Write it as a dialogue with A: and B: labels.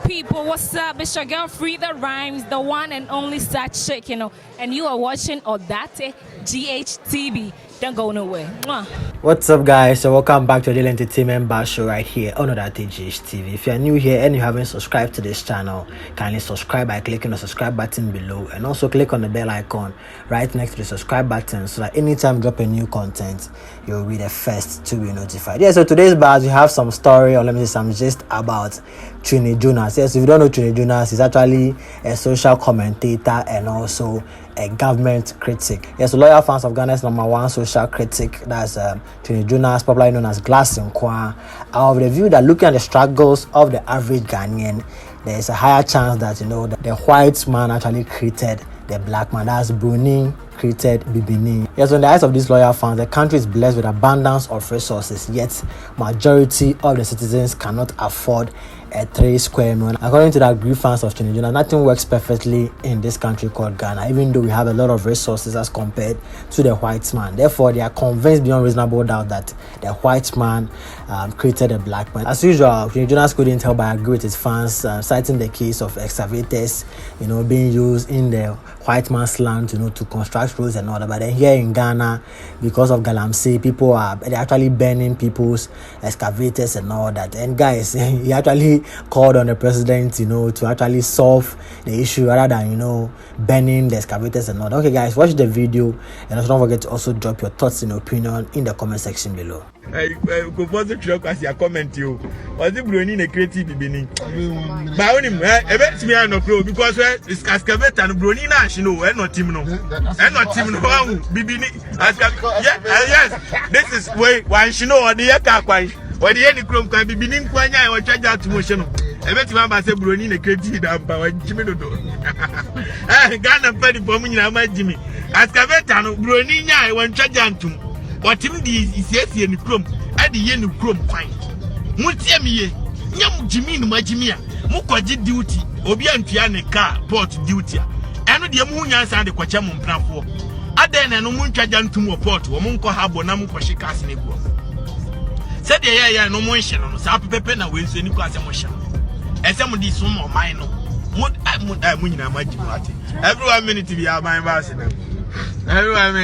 A: people, what's up? It's your girl Free the Rhymes, the one and only star chick, and you are watching Odate GHTV. Don't go nowhere. Mwah.
B: What's up, guys? So welcome back to the Daily Entertainment Bar Show right here on Odate GHTV. If you're new here and you haven't subscribed to this channel, kindly subscribe by clicking the subscribe button below, and also click on the bell icon right next to the subscribe button so that anytime we drop a new content, you'll be the first to be notified. Yeah, so today's bars we have some story, or let me say some gist about Twene Jonas. Yes, if you don't know Twene Jonas, he's actually a social commentator and also a government critic. Yes, so loyal fans of Ghana's #1 social critic, that's Twene Jonas, popularly known as nkoa, are of the view that looking at the struggles of the average Ghanaian, there is a higher chance that the white man actually created the black man. That's Bronii created Bibinii. Yes, in the eyes of these loyal fans, the country is blessed with abundance of resources, yet majority of the citizens cannot afford a 3 square meal. According to the grief fans of Twene Jonas, nothing works perfectly in this country called Ghana, even though we have a lot of resources as compared to the white man. Therefore, they are convinced beyond reasonable doubt that the white man created a black man. As usual, Twene Jonas couldn't help but agree with his fans, citing the case of excavators, being used in the white man's land, to construct roads and all that. But then here in Ghana, because of Galamsey, they're actually burning people's excavators and all that. And guys, he actually called on the president, to actually solve the issue rather than, burning the excavators and all that. Okay, guys, watch the video, and also don't forget to also drop your thoughts and opinion in the comment section below.
C: Compose truck as your comment you. Was it Bronii a creative Bibinii? But only me me no pro because it's excavator and Bronii na she know not team no. And not team no Bibinii. Yes. This is way one she know the yaka kwai. Or the any chrome can Bibinii kwanya or charge out to motion. Ebeti mama say Bronii a creative da ba Jimmy do. Ghana pedi for me na ma Jimmy. Excavator no Bronii nya one charge antum. But him is yes in the chrome at the end of chrome fine. Mutiamie, Yam Jimmy no Majimia, Mukaji duty, Obiantiane car, port duty. And the Amunians and the Quachamon plan for. Aden and Munchajan to more port, or Munko Habonam Kwashikas Nebo. Said the air no motion on Sapi Pepena wins any class emotion. And some of these some of mine. What I Munina Majimati. Everyone minute to be our my ambassador. Everyone,